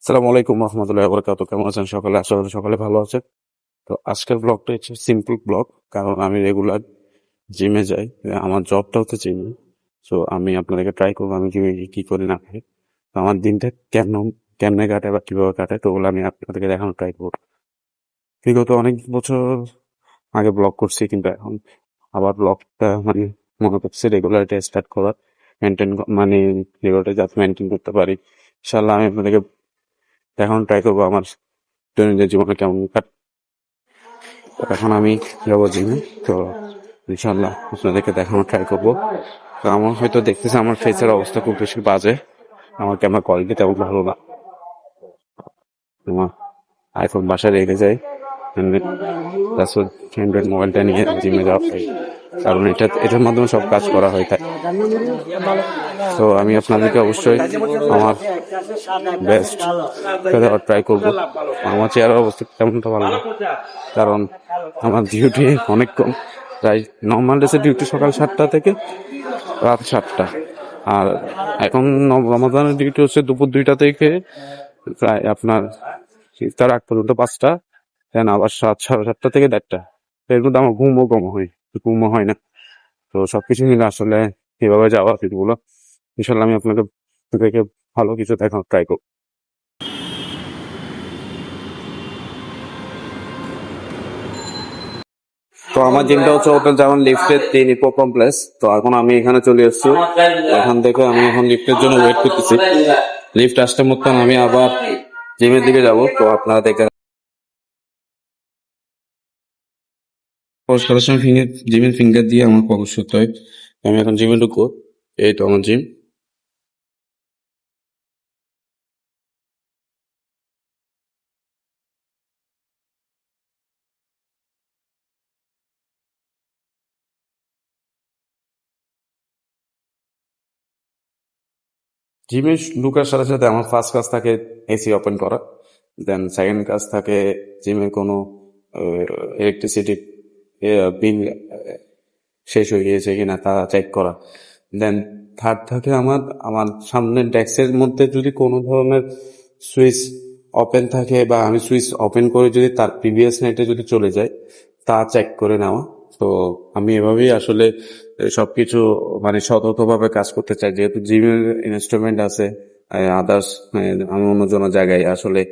আসসালামু আলাইকুম রহমতুল্লাহি ওয়া বারাকাতুহু। কেমন আছেন সকালে? আশা করি সকালে ভালো আছেন। তো আজকের ব্লগটা হচ্ছে সিম্পল ব্লগ, কারণ আমি রেগুলার জিমে যাই। আমার জবটা হচ্ছে জিমে। সো আমি আপনাদেরকে ট্রাই করবো আমি জিমে গিয়ে কি করি না করি। তো আমার দিনটা কেমনে কাটে বা কিভাবে কাটে, তো ওগুলো আমি আপনাদেরকে দেখানোর ট্রাই করবো। বিগত অনেক বছর আগে ব্লগ করছি, কিন্তু এখন আবার ব্লগটা মানে মনে করছে রেগুলারটা স্টার্ট করার, মেনটেন মানে রেগুলারটা যাতে মেনটেন করতে পারি। ইনশাল্লাহ আমি আপনাদেরকে দেখানোর ট্রাই করবো আমার দৈনন্দিন জীবনে কেমন কাটে। তো এখন আমি যাবো জিমে। তো ইনশাল্লাহ আপনাদেরকে দেখানোর ট্রাই করবো। তো আমার হয়তো দেখতেছে আমার ফেসের অবস্থা খুব বেশি বাজে, আমার ক্যামেরা কোয়ালিটি তেমন ভালো না। আমার আইফোন বাসায় রেখে যাই, অ্যান্ড্রয়েড মোবাইলটা নিয়ে জিমে যাওয়া হয়, কারণ এটার মাধ্যমে সব কাজ করা হয়। তাই তো আমি আপনাদেরকে অবশ্যই আমার বেস্ট দেওয়ার ট্রাই করবো। আমার চেয়ারের অবস্থা তেমনটা ভালো না, কারণ আমার ডিউটি অনেক কম। তাই নর্মাল ডেসে ডিউটি সকাল 7টা থেকে রাত 7টা, আর এখন রমাদানের ডিউটি হচ্ছে দুপুর 2টা থেকে প্রায় আপনার ইফতার আগ পর্যন্ত 5টা, দেন আবার 7, 7:30 থেকে 1:30। এর মধ্যে আমার ঘুমও হয় না। তো সবকিছু মিলে আসলে এভাবে যাওয়া দিনগুলো ইনশাল্লাহ আমি আপনাকে দেখে ভালো কিছু দেখানোর ট্রাই করব। তো আমার জিমটা হচ্ছে হোটেল যেমন লিফটের 3 ইকো কমপ্লেক্স। তো এখন আমি এখানে চলে এসেছি, এখান থেকে আমি এখন লিফটের জন্য ওয়েট করতেছি। লিফট আসতে মতো আমি আবার জিমের দিকে যাব। তো আপনারা দেখে করার সময় জিমের ফিঙ্গার দিয়ে আমার প্রবেশ করতে হয়। আমি এখন জিমে ঢুকবো। এই তো আমার জিম। জিমে ঢুকার সাথে সাথে আমার ফার্স্ট কাজ থাকে এসি ওপেন করা। দেন সেকেন্ড কাজ থাকে জিমে কোনো ইলেকট্রিসিটি বিল শেষ হয়ে গিয়েছে কিনা তা চেক করা। দেন থার্ড থাকে আমার আমার সামনের ডেস্কের মধ্যে যদি কোনো ধরনের সুইচ ওপেন থাকে বা আমি সুইচ ওপেন করে যদি তার প্রিভিয়াস নাইটে যদি চলে যায় তা চেক করে নেওয়া। তো আমি এভাবেই আসলে সবকিছু মানে সতর্কভাবে কাজ করতে চাই, যেহেতু জিমের ইনস্ট্রুমেন্ট আছে আদার্স। আমি অন্যজনের জায়গায় আসলে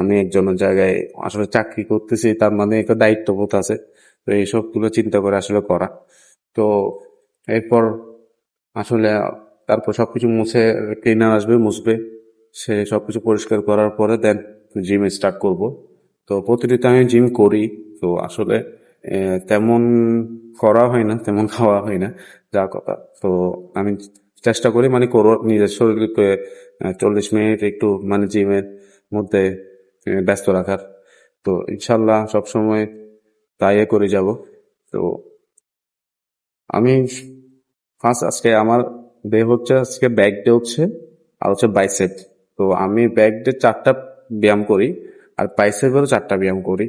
আমি একজনের জায়গায় আসলে চাকরি করতেছি, তার মানে একটা দায়িত্ববোধ আছে। তো এইসবগুলো চিন্তা করে আসলে করা। তো এরপর আসলে তারপর সবকিছু মুছে ক্লিনার আসবে, মুছবে, সে সবকিছু পরিষ্কার করার পরে দেন জিম স্টার্ট করব। তো প্রতিদিন আমি জিম করি। তো আসলে তেমন করা হয় না, তেমন খাওয়া হয় না, যা কথা। তো আমি চেষ্টা করি মানে করো নিজের শরীরকে 40 মিনিট একটু মানে জিমের মধ্যে ব্যস্ত রাখার। তো ইনশাল্লাহ সবসময় তাই করে যাব। তো আমি ফার্স্ট আজকে আমার ডে হচ্ছে, আজকে ব্যাক ডে হচ্ছে, আর হচ্ছে বাইসেপ। তো আমি ব্যাক ডে 4টা ব্যায়াম করি, আর বাইসেপেরও 4টা ব্যায়াম করি।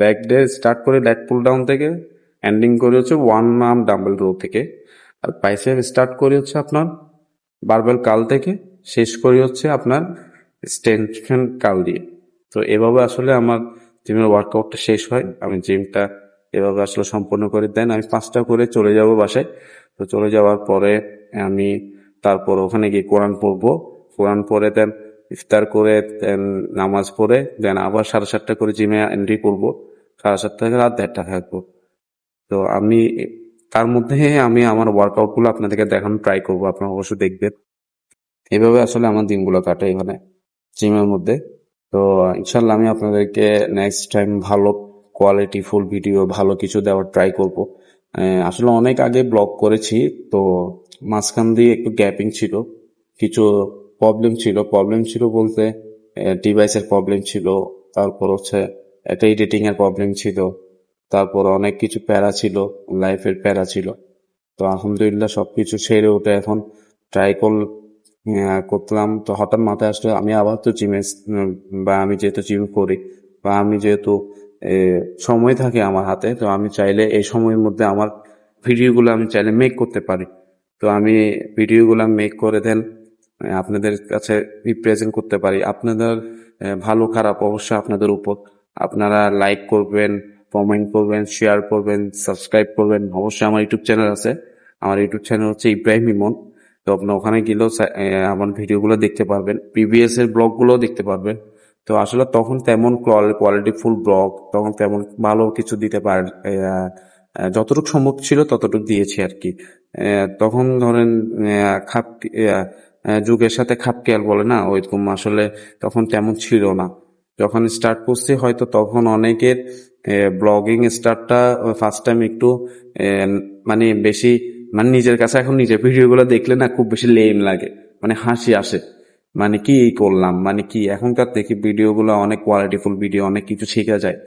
ব্যাক ডে স্টার্ট করে লেগ পুল ডাউন থেকে, এন্ডিং করি হচ্ছে 1 আর্ম ডাম্বেল রো থেকে। আর বাইসেপ স্টার্ট করি হচ্ছে আপনার বারবেল কাল থেকে, শেষ করি হচ্ছে আপনার এক্সটেনশন কাল দিয়ে। তো এভাবে আসলে আমার জিমের ওয়ার্কআউটটা শেষ হয়। আমি জিমটা এভাবে আসলে সম্পূর্ণ করে দেন আমি 5টা করে চলে যাব বাসায়। তো চলে যাওয়ার পরে আমি তারপর ওখানে গিয়ে কোরআন পড়বো। কোরআন পড়ে দেন ইফতার করে দেন নামাজ পড়ে দেন আবার 7:30 করে জিমে এন্ট্রি করবো। 7:30 থেকে রাত 1:30 থাকবো। তো আমি তার মধ্যে আমি আমার ওয়ার্কআউট গুলো আপনাদেরকে দেখানোর ট্রাই করবো, আপনারা অবশ্যই দেখবেন। এভাবে আসলে আমার দিনগুলো কাটে এখানে জিমের মধ্যে। তো ইনশাল্লাহ আমি আপনাদেরকে নেক্সট টাইম ভালো কোয়ালিটি ফুল ভিডিও ভালো কিছু দেওয়ার ট্রাই করব। আসলে অনেক আগে ব্লগ করেছি, তো মাঝখান দিয়ে একটু গ্যাপিং ছিল, কিছু প্রবলেম ছিল বলতে ডিভাইসের প্রবলেম ছিল, তারপর হচ্ছে একটা এডিটিং এর প্রবলেম ছিল, তারপর অনেক কিছু প্যারা ছিল, লাইফের প্যারা ছিল। তো আলহামদুলিল্লাহ সবকিছু সেরে উঠে এখন ট্রাই করলাম। তো হঠাৎ মাথায় আসলে আমি আবার তো জিমে বা আমি যেহেতু জিম করি বা আমি যেহেতু সময় থাকে আমার হাতে, তো আমি চাইলে এই সময়ের মধ্যে আমার ভিডিওগুলো আমি চাইলে মেক করতে পারি। তো আমি ভিডিওগুলো মেক করে দেন আপনাদের কাছে রিপ্রেজেন্ট করতে পারি। আপনাদের ভালো খারাপ অবশ্যই আপনাদের উপর। আপনারা লাইক করবেন, কমেন্ট করবেন, শেয়ার করবেন, সাবস্ক্রাইব করবেন। অবশ্যই আমার ইউটিউব চ্যানেল আছে। আমার ইউটিউব চ্যানেল হচ্ছে ইব্রাহিম ইমন। তো আপনি ওখানে গেলেও আমার ভিডিওগুলো দেখতে পারবেন, প্রিভিয়াস এর ব্লগগুলোও দেখতে পারবেন। তো আসলে তখন তেমন কোয়ালিটিফুল ব্লগ, তখন তেমন ভালো কিছু দিতে পারেন, যতটুকু সম্ভব ছিল ততটুকু দিয়েছি আর কি। তখন ধরেন খাপ যুগের সাথে খাপ খেয়াল বলে না, ওইরকম আসলে তখন তেমন ছিল না। যখন স্টার্ট করছি হয়তো তখন অনেকের ব্লগিং স্টার্টটা ফার্স্ট টাইম একটু মানে বেশি, মানে নিজের কাছে এখন নিজের ভিডিওগুলো দেখলে না খুব বেশি লেম লাগে, মানে হাসি আসে। মানে কি করলাম, মানে কি এখনকার দেখি ভিডিওগুলো অনেক কোয়ালিটিফুল ভিডিও, অনেক কিছু শেখা যায়।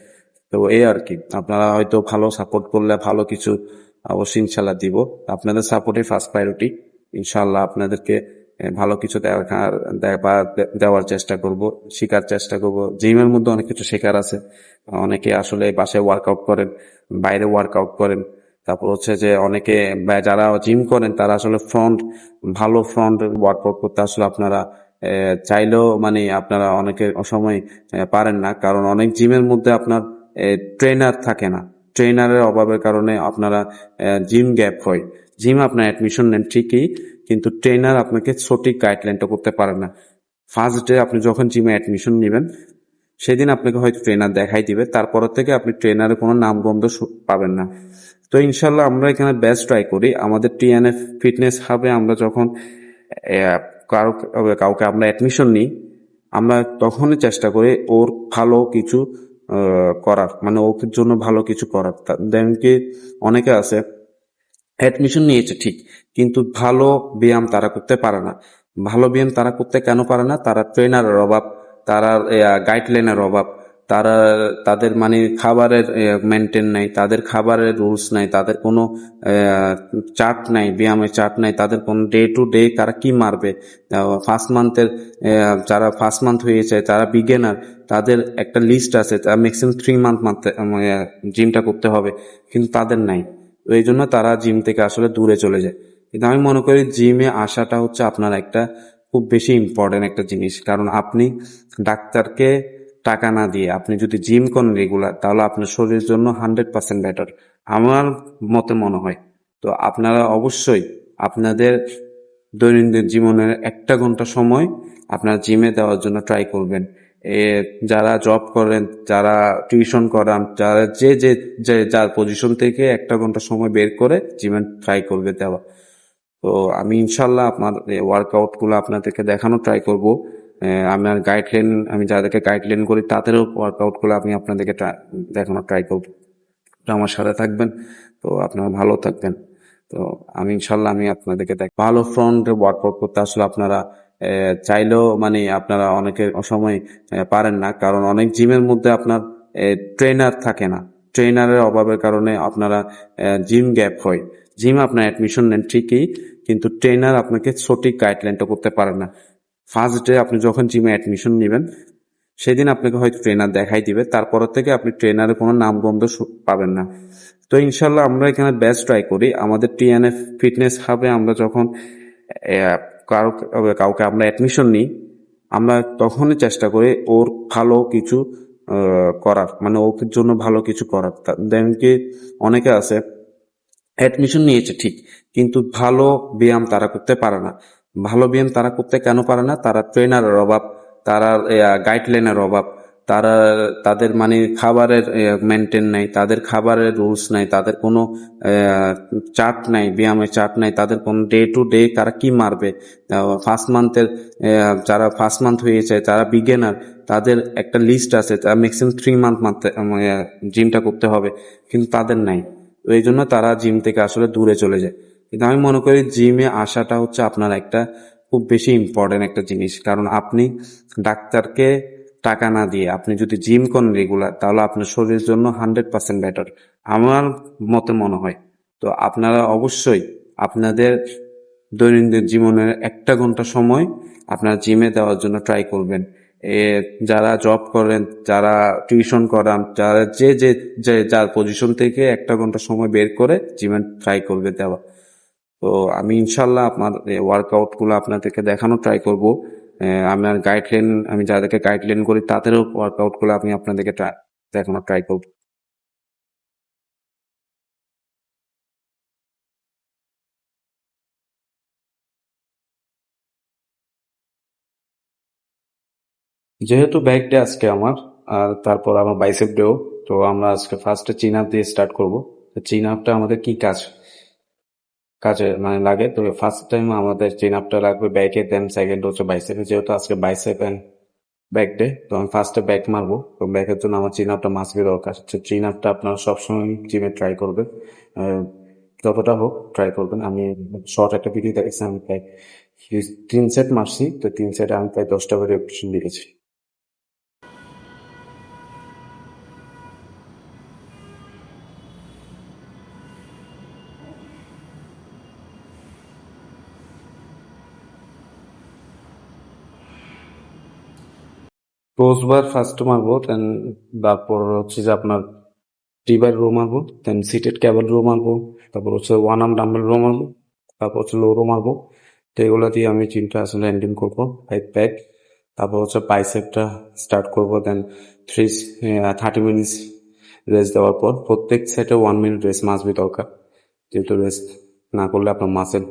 তো এই আর কি, আপনারা হয়তো ভালো সাপোর্ট করলে ভালো কিছু অবশ্যই ইনশাল্লাহ দিব। আপনাদের সাপোর্টই ফার্স্ট প্রায়োরিটি। ইনশাল্লাহ আপনাদেরকে ভালো কিছু দেওয়ার চেষ্টা করব, শেখার চেষ্টা করব। জিমের মধ্যে অনেক কিছু শেখার আছে। অনেকে আসলে বাসায় ওয়ার্কআউট করেন, বাইরে ওয়ার্কআউট করেন। তারপর হচ্ছে যে অনেকে যারা জিম করেন তারা আসলে ভালো ফ্রন্ট ওয়ার্কআউট করতে আসলে আপনারা চাইলেও মানে আপনারা অনেকের সময় পারেন না, কারণ অনেক জিমের মধ্যে আপনার ট্রেনার থাকে না। ট্রেনারের অভাবের কারণে আপনারা জিম গ্যাপ হয়। জিম আপনার অ্যাডমিশন নেন ঠিকই, কিন্তু ট্রেনার আপনাকে সঠিক গাইডলাইনটা করতে পারে না। ফার্স্ট ডে আপনি যখন জিমে অ্যাডমিশন নেবেন সেদিন আপনাকে হয়তো ট্রেনার দেখাই দিবে, তারপর থেকে আপনি ট্রেনারের কোনো নামগন্ধ পাবেন না। তো ইনশাল্লাহ আমরা এখানে বেস্ট ট্রাই করি। আমাদের টিএনএফ ফিটনেস হাবে আমরা যখন কাউকে আমরা অ্যাডমিশন নিই, আমরা তখনই চেষ্টা করি ওর ভালো কিছু করার, মানে ওর জন্য ভালো কিছু করার। দেন কি অনেকে আছে অ্যাডমিশন নিয়েছে ঠিক, কিন্তু ভালো ব্যায়াম তারা করতে পারে না। ভালো ব্যায়াম তারা করতে কেন পারে না? তারা ট্রেনারের অভাব, তারা গাইডলাইনের অভাব, তারা তাদের মানে খাবারের মেনটেন নাই, তাদের খাবারের রুলস নাই, তাদের কোনো চার্ট নাই, ব্যায়ামের চার্ট নাই, তাদের কোনো ডে টু ডে তারা কি মারবে। ফার্স্ট মান্থের যারা ফার্স্ট মান্থ হয়েছে, যারা বিগিনার, তাদের একটা লিস্ট আছে, তারা ম্যাক্সিমাম 3 মান্থ মারতে জিমটা করতে হবে, কিন্তু তাদের নাই। তো এই জন্য তারা জিম থেকে আসলে দূরে চলে যায়। কিন্তু আমি মনে করি জিমে আসাটা হচ্ছে আপনার একটা খুব বেশি ইম্পর্টেন্ট একটা জিনিস, কারণ আপনি ডাক্তারকে টাকা না দিয়ে আপনি যদি জিম করেন রেগুলার, তাহলে আপনার শরীরের জন্য 100% বেটার আমার মতে মনে হয়। তো আপনারা অবশ্যই আপনাদের দৈনন্দিন জীবনের 1 ঘন্টা সময় আপনারা জিমে দেওয়ার জন্য ট্রাই করবেন। যারা জব করেন, যারা টিউশন করান, যারা যার পজিশন থেকে 1 ঘন্টা সময় বের করে জিমে ট্রাই করবে দেওয়া। তো আমি ইনশাল্লাহ আপনার ওয়ার্কআউট গুলো আপনাদেরকে দেখানো ট্রাই করব। আমার গাইডলাইন, আমি যাদেরকে গাইডলাইন করি তাদেরও ওয়ার্কআউট গুলো আমি আপনাদেরকে দেখানো ট্রাই করব। তো আমার সাথে থাকবেন, তো আপনারা ভালো থাকবেন। তো আমি ইনশাল্লাহ আমি আপনাদেরকে ভালো ফ্রন্ট ওয়ার্কআউট করতে আসলে আপনারা চাইলেও মানে আপনারা অনেকের সময় পারেন না, কারণ অনেক জিমের মধ্যে আপনার ট্রেনার থাকে না। ট্রেনারের অভাবের কারণে আপনারা জিম গ্যাপ হয়। জিম আপনার অ্যাডমিশন নেন ঠিকই, কিন্তু ট্রেনার আপনাকে সঠিক গাইডলাইনটা করতে পারে না। ফার্স্ট ডে আপনি যখন জিমে অ্যাডমিশন নেবেন সেদিন আপনাকে হয়তো ট্রেনার দেখাই দিবে, তারপর থেকে আপনি ট্রেনারের কোনো নামগন্ধ পাবেন না। তো ইনশাল্লাহ আমরা এখানে বেস্ট ট্রাই করি। আমাদের টিএনএফ ফিটনেস হাবে আমরা যখন কাউকে আমরা অ্যাডমিশন নিই, আমরা তখনই চেষ্টা করি ওর ভালো কিছু করার, মানে ওর জন্য ভালো কিছু করার। দেন কি অনেকে আছে অ্যাডমিশন নিয়েছে ঠিক, কিন্তু ভালো ব্যায়াম তারা করতে পারে না। ভালো ব্যায়াম তারা করতে কেন পারে না? তারা ট্রেনারের অভাব, তারা গাইডলাইনের অভাব, তারা তাদের মানে খাবারের মেনটেন নাই, তাদের খাবারের রুলস নাই, তাদের কোনো চার্ট নাই, ব্যায়ামের চার্ট নাই, তাদের কোনো ডে টু ডে তারা কি মারবে। ফার্স্ট মান্থের যারা ফার্স্ট মান্থ হয়েছে, যারা বিগিনার, তাদের একটা লিস্ট আছে, তারা ম্যাক্সিমাম 3 মান্থ মারতে জিমটা করতে হবে, কিন্তু তাদের নাই। তো এই জন্য তারা জিম থেকে আসলে দূরে চলে যায়। কিন্তু আমি মনে করি জিমে আসাটা হচ্ছে আপনার একটা খুব বেশি ইম্পর্টেন্ট একটা জিনিস, কারণ আপনি ডাক্তারকে টাকা না দিয়ে আপনি যদি জিম করেন রেগুলার, তাহলে আপনার শরীরের জন্য 100% বেটার আমার মতে মনে হয়। তো আপনারা অবশ্যই আপনাদের দৈনন্দিন জীবনের 1 ঘন্টা সময় আপনারা জিমে দেওয়ার জন্য ট্রাই করবেন। যারা জব করেন, যারা টিউশন করান, যারা যার পজিশন থেকে 1 ঘন্টা সময় বের করে জিমে ট্রাই করবে দেওয়া। তো আমি ইনশাল্লাহ আপনার ওয়ার্কআউট গুলো আপনাদেরকে দেখানো ট্রাই করব। আমার গাইডলাইন, আমি যাদেরকে গাইডলাইন করি তাদেরও ওয়ার্কআউট গুলো আমি আপনাদেরকে দেখানো ট্রাই করব। যেহেতু ব্যাক ডে আজকে আমার, আর তারপর আমার বাইসেপ ডেও, তো আমরা আজকে ফার্স্টে চিন আপ দিয়ে স্টার্ট করব। চিন আপটা আমাদের কি কাজে মানে লাগে, তো ফার্স্ট টাইম আমাদের চিন আপটা লাগবে ব্যাকে, দেন সেকেন্ড হচ্ছে বাইসেপে। যেহেতু আজকে বাইসেপ এন্ড ব্যাক ডে, তো আমি ফার্স্টে ব্যাক মারবো। তো ব্যাকের জন্য আমার চিন আপটা মাস্ট বি দরকার। চিন আপটা আপনারা সবসময় জিমে ট্রাই করবেন, আহ, যতটা হোক ট্রাই করবেন। আমি শর্ট একটা ভিডিও দেখেছি, আমি প্রায় 3 সেট মারছি, তো 3 সেটে আমি প্রায় 10টা করে রেপিটেশন দিয়েছি। ক্রোস বার ফার্স্ট মারবো, দেন তারপর হচ্ছে যে আপনার টি বার রো মারবো, দেন সিটেড ক্যাবল রো মারবো, তারপর হচ্ছে ওয়ান আর্ম ডাম্বেল রো মারবো, তারপর হচ্ছে লো রো মারবো। তো এগুলো দিয়ে আমি চিন্তা আসলে হ্যান্ডেল করবো, ফাইভ প্যাক। তারপর হচ্ছে বাইসেপটা স্টার্ট করবো, দেন 30 মিনিটস রেস্ট দেওয়ার পর প্রত্যেক সেটে 1 মিনিট রেস্ট মাস্ট বি দরকার। যেহেতু রেস্ট না করলে আপনার মাসেল,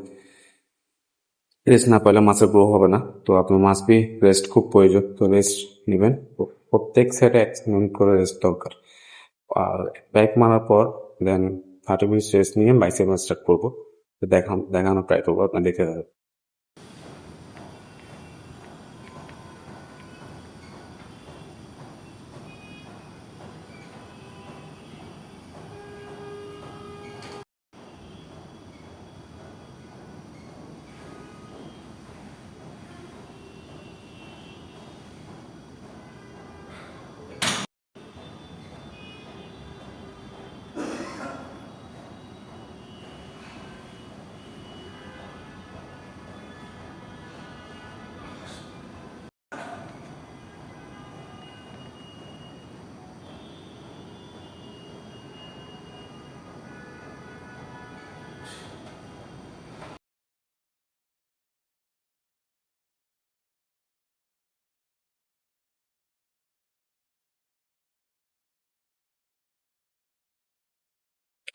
রেস্ট না পেলে মাছের গ্রো হবে না। তো আপনার মাস্ট বি রেস্ট খুব প্রয়োজন, তো রেস্ট নেবেন। প্রত্যেক সেটে 1 মিনিট করে রেস্ট দরকার। আর ব্যাক মারার পর দেন 30 মিনিট রেস্ট নিয়ে বাইসেপ স্টার্ট করবো। তো দেখানো ট্রাই করবো, আপনার দেখে যাবে।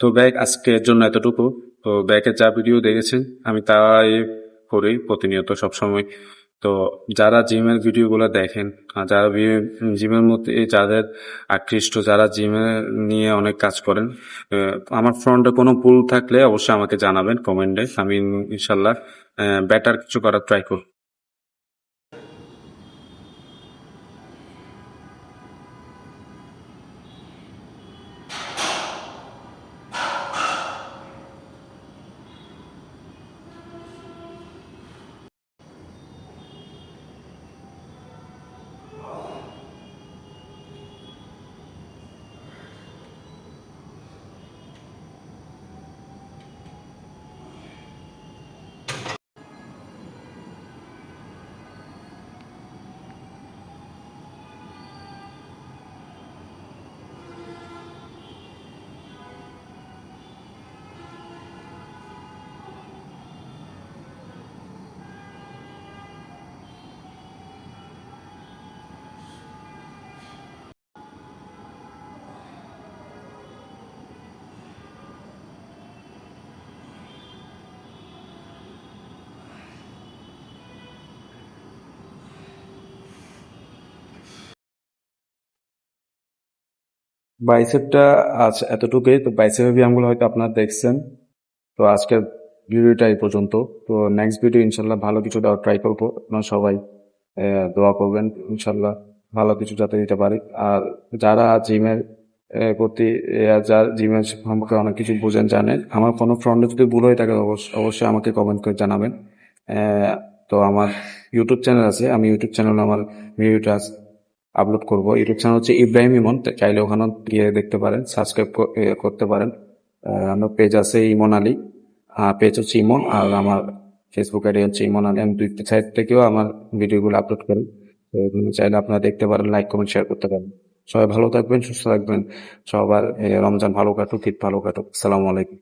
তো ব্যাগ আজকের জন্য এতটুকু। তো ব্যাগের যা ভিডিও দেখেছেন আমি তাই করি প্রতিনিয়ত সবসময়। তো যারা জিমের ভিডিওগুলো দেখেন, আর যারা জিমের মধ্যে যাদের আকৃষ্ট, যারা জিমে নিয়ে অনেক কাজ করেন, আমার ফ্রন্টে কোনো ভুল থাকলে অবশ্যই আমাকে জানাবেন কমেন্টে। আমি ইনশাল্লাহ বেটার কিছু করার ট্রাই করব। বাইসেপটা আজ এতটুকুই। তো বাইসেপের ব্যায়ামগুলো হয়তো আপনারা দেখছেন। তো আজকের ভিডিওটা এই পর্যন্ত। তো নেক্সট ভিডিও ইনশাল্লাহ ভালো কিছু দেওয়ার ট্রাই করবো। আপনারা সবাই দোয়া করবেন ইনশাল্লাহ ভালো কিছু যাতে দিতে পারি। আর যারা জিমের প্রতি যার জিমের সম্পর্কে অনেক কিছু বুঝেন, জানেন, আমার কোনো ফ্রন্টে যদি ভুল হয়ে থাকে অবশ্যই আমাকে কমেন্ট করে জানাবেন। তো আমার ইউটিউব চ্যানেল আছে, আমি ইউটিউব চ্যানেলে আমার ভিডিওটা আপলোড করব। ইউটিউব চ্যানেল হচ্ছে ইব্রাহিম ইমন, চাইলে ওখানে গিয়ে দেখতে পারেন, সাবস্ক্রাইব করতে পারেন। আমার পেজ আছে ইমন আলী, পেজ হচ্ছে ইমন, আর আমার ফেসবুক আইডি হচ্ছে ইমন আলী। আমি দুই সাইড থেকেও আমার ভিডিওগুলো আপলোড করি। তো এগুলো চাইলে আপনারা দেখতে পারেন, লাইক কমেন্ট শেয়ার করতে পারেন। সবাই ভালো থাকবেন, সুস্থ থাকবেন। সবার রমজান ভালো কাটুক, ঈদ ভালো কাটুক। আসসালামু আলাইকুম।